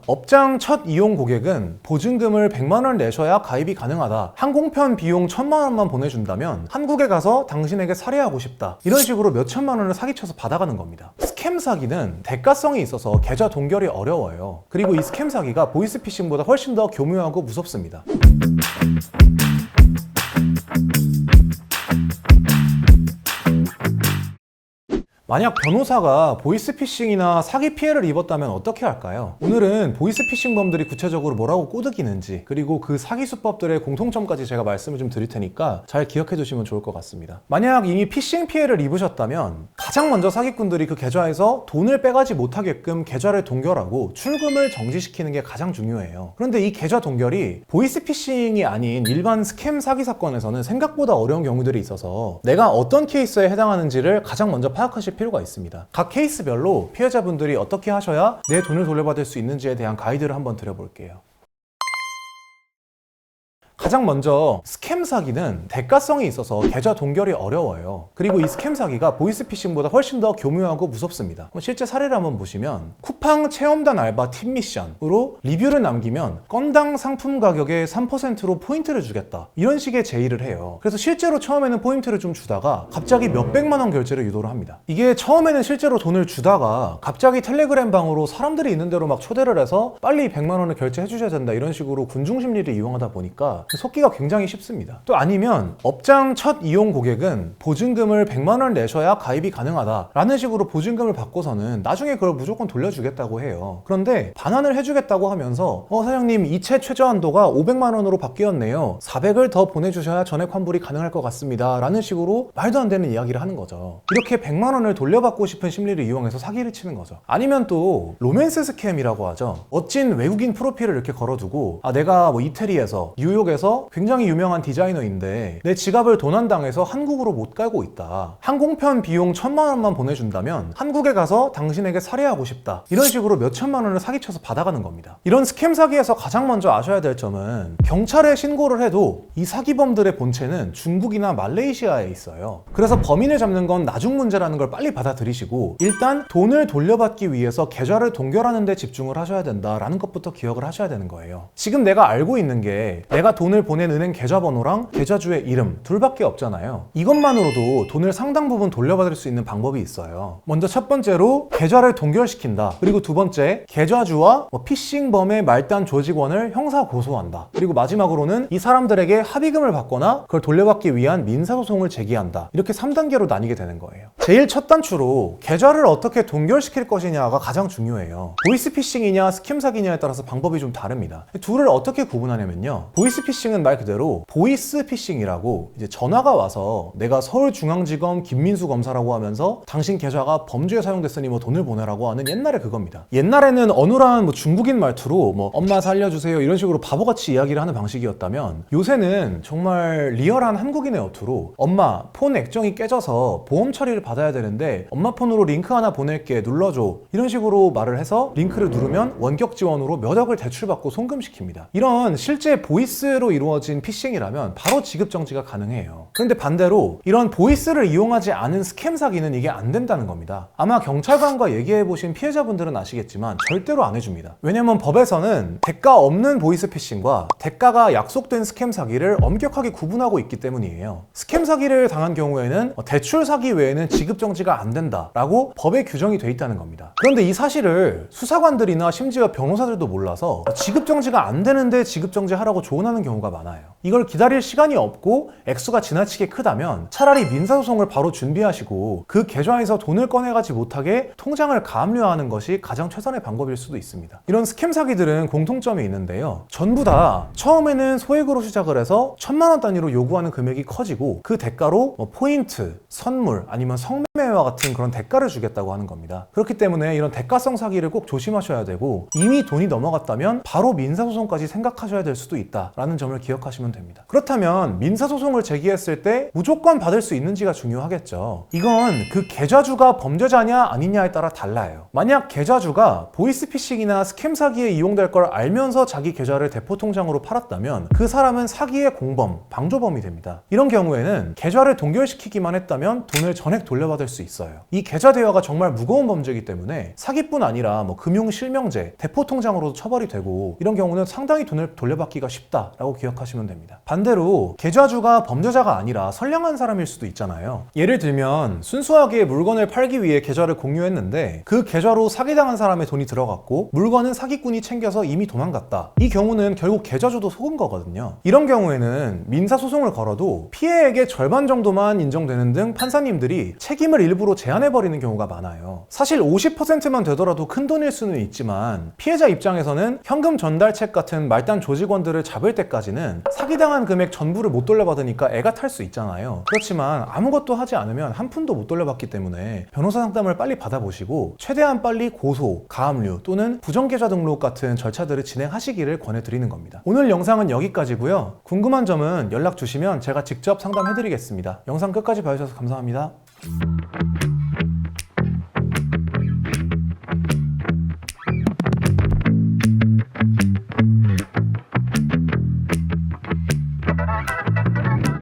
업장 첫 이용 고객은 보증금을 100만 원 내셔야 가입이 가능하다. 항공편 비용 1000만 원만 보내준다면 한국에 가서 당신에게 살해하고 싶다. 이런 식으로 몇 천만 원을 사기쳐서 받아가는 겁니다. 스캠 사기는 대가성이 있어서 계좌 동결이 어려워요. 그리고 이 스캠 사기가 보이스피싱보다 훨씬 더 교묘하고 무섭습니다. 만약 변호사가 보이스피싱이나 사기 피해를 입었다면 어떻게 할까요? 오늘은 보이스피싱범들이 구체적으로 뭐라고 꼬드기는지, 그리고 그 사기 수법들의 공통점까지 제가 말씀을 좀 드릴 테니까 잘 기억해 두시면 좋을 것 같습니다. 만약 이미 피싱 피해를 입으셨다면 가장 먼저 사기꾼들이 그 계좌에서 돈을 빼가지 못하게끔 계좌를 동결하고 출금을 정지시키는 게 가장 중요해요. 그런데 이 계좌 동결이 보이스피싱이 아닌 일반 스캠 사기 사건에서는 생각보다 어려운 경우들이 있어서 내가 어떤 케이스에 해당하는지를 가장 먼저 파악하실 필요가 있습니다. 각 케이스별로 피해자분들이 어떻게 하셔야 내 돈을 돌려받을 수 있는지에 대한 가이드를 한번 드려볼게요. 가장 먼저 스캠 사기는 대가성이 있어서 계좌 동결이 어려워요. 그리고 이 스캠 사기가 보이스피싱보다 훨씬 더 교묘하고 무섭습니다. 실제 사례를 한번 보시면 쿠팡 체험단 알바 팀 미션으로 리뷰를 남기면 건당 상품 가격의 3%로 포인트를 주겠다, 이런 식의 제의를 해요. 그래서 실제로 처음에는 포인트를 좀 주다가 갑자기 몇백만 원 결제를 유도를 합니다. 이게 처음에는 실제로 돈을 주다가 갑자기 텔레그램 방으로 사람들이 있는 대로 막 초대를 해서 빨리 100만 원을 결제해 주셔야 된다, 이런 식으로 군중 심리를 이용하다 보니까 속기가 굉장히 쉽습니다. 또 아니면 업장 첫 이용 고객은 보증금을 100만 원 내셔야 가입이 가능하다 라는 식으로 보증금을 받고서는 나중에 그걸 무조건 돌려주겠다고 해요. 그런데 반환을 해주겠다고 하면서 사장님, 이체 최저 한도가 500만 원으로 바뀌었네요. 400을 더 보내주셔야 전액 환불이 가능할 것 같습니다 라는 식으로 말도 안 되는 이야기를 하는 거죠. 이렇게 100만 원을 돌려받고 싶은 심리를 이용해서 사기를 치는 거죠. 아니면 또 로맨스 스캠이라고 하죠. 멋진 외국인 프로필을 이렇게 걸어두고 내가 이태리에서, 뉴욕에서 굉장히 유명한 디자이너인데 내 지갑을 도난당해서 한국으로 못 가고 있다. 항공편 비용 1000만 원만 보내준다면 한국에 가서 당신에게 살해하고 싶다. 이런 식으로 몇 천만 원을 사기쳐서 받아가는 겁니다. 이런 스캠 사기에서 가장 먼저 아셔야 될 점은 경찰에 신고를 해도 이 사기범들의 본체는 중국이나 말레이시아에 있어요. 그래서 범인을 잡는 건 나중 문제라는 걸 빨리 받아들이시고 일단 돈을 돌려받기 위해서 계좌를 동결하는 데 집중을 하셔야 된다라는 것부터 기억을 하셔야 되는 거예요. 지금 내가 알고 있는 게 내가 돈을 보낸 은행 계좌번호랑 계좌주의 이름 둘밖에 없잖아요. 이것만으로도 돈을 상당 부분 돌려받을 수 있는 방법이 있어요. 먼저 첫 번째로 계좌를 동결시킨다. 그리고 두 번째, 계좌주와 피싱범의 말단 조직원을 형사 고소한다. 그리고 마지막으로는 이 사람들에게 합의금을 받거나 그걸 돌려받기 위한 민사소송을 제기한다. 이렇게 3단계로 나뉘게 되는 거예요. 제일 첫 단추로 계좌를 어떻게 동결시킬 것이냐가 가장 중요해요. 보이스피싱이냐 스캠 사기냐에 따라서 방법이 좀 다릅니다. 둘을 어떻게 구분하냐면요, 보이스피싱은 말 그대로 보이스피싱이라고 이제 전화가 와서 내가 서울중앙지검 김민수 검사라고 하면서 당신 계좌가 범죄에 사용됐으니 돈을 보내라고 하는 옛날에 그겁니다. 옛날에는 어눌한 중국인 말투로 엄마 살려주세요 이런 식으로 바보같이 이야기를 하는 방식이었다면, 요새는 정말 리얼한 한국인의 어투로 엄마 폰 액정이 깨져서 보험 처리를 받아야 되는데 엄마 폰으로 링크 하나 보낼게 눌러줘, 이런 식으로 말을 해서 링크를 누르면 원격 지원으로 몇 억을 대출받고 송금시킵니다. 이런 실제 보이스로 이루어진 피싱이라면 바로 지급 정지가 가능해요. 그런데 반대로 이런 보이스를 이용하지 않은 스캠 사기는 이게 안 된다는 겁니다. 아마 경찰관과 얘기해보신 피해자분들은 아시겠지만 절대로 안 해줍니다. 왜냐면 법에서는 대가 없는 보이스피싱과 대가가 약속된 스캠 사기를 엄격하게 구분하고 있기 때문이에요. 스캠 사기를 당한 경우에는 대출 사기 외에는 지급 정지가 안 된다라고 법에 규정이 돼 있다는 겁니다. 그런데 이 사실을 수사관들이나 심지어 변호사들도 몰라서 지급 정지가 안 되는데 지급 정지하라고 조언하는 경우가 많아요. 이걸 기다릴 시간이 없고 액수가 지나치게 크다면 차라리 민사소송을 바로 준비하시고 그 계좌에서 돈을 꺼내가지 못하게 통장을 가압류하는 것이 가장 최선의 방법일 수도 있습니다. 이런 스캠 사기들은 공통점이 있는데요, 전부 다 처음에는 소액으로 시작을 해서 1000만 원 단위로 요구하는 금액이 커지고 그 대가로 포인트, 선물 아니면 성매매와 같은 그런 대가를 주겠다고 하는 겁니다. 그렇기 때문에 이런 대가성 사기를 꼭 조심하셔야 되고, 이미 돈이 넘어갔다면 바로 민사소송까지 생각하셔야 될 수도 있다라는 점을 기억하시면 됩니다. 그렇다면 민사소송을 제기했을 때 무조건 받을 수 있는지가 중요하겠죠. 이건 그 계좌주가 범죄자냐 아니냐에 따라 달라요. 만약 계좌주가 보이스피싱이나 스캠 사기에 이용될 걸 알면서 자기 계좌를 대포통장으로 팔았다면 그 사람은 사기의 공범, 방조범이 됩니다. 이런 경우에는 계좌를 동결시키기만 했다면 돈을 전액 돌려받을 될 수 있어요. 이 계좌 대여가 정말 무거운 범죄이기 때문에 사기뿐 아니라 금융실명제, 대포통장으로도 처벌이 되고 이런 경우는 상당히 돈을 돌려받기가 쉽다라고 기억하시면 됩니다. 반대로 계좌주가 범죄자가 아니라 선량한 사람일 수도 있잖아요. 예를 들면 순수하게 물건을 팔기 위해 계좌를 공유했는데 그 계좌로 사기당한 사람의 돈이 들어갔고 물건은 사기꾼이 챙겨서 이미 도망갔다. 이 경우는 결국 계좌주도 속은 거거든요. 이런 경우에는 민사소송을 걸어도 피해액의 절반 정도만 인정되는 등 판사님들이 책임을 일부러 제한해버리는 경우가 많아요. 사실 50%만 되더라도 큰 돈일 수는 있지만 피해자 입장에서는 현금 전달책 같은 말단 조직원들을 잡을 때까지는 사기당한 금액 전부를 못 돌려받으니까 애가 탈 수 있잖아요. 그렇지만 아무것도 하지 않으면 한 푼도 못 돌려받기 때문에 변호사 상담을 빨리 받아보시고 최대한 빨리 고소, 가압류 또는 부정계좌 등록 같은 절차들을 진행하시기를 권해드리는 겁니다. 오늘 영상은 여기까지고요. 궁금한 점은 연락 주시면 제가 직접 상담해드리겠습니다. 영상 끝까지 봐주셔서 감사합니다.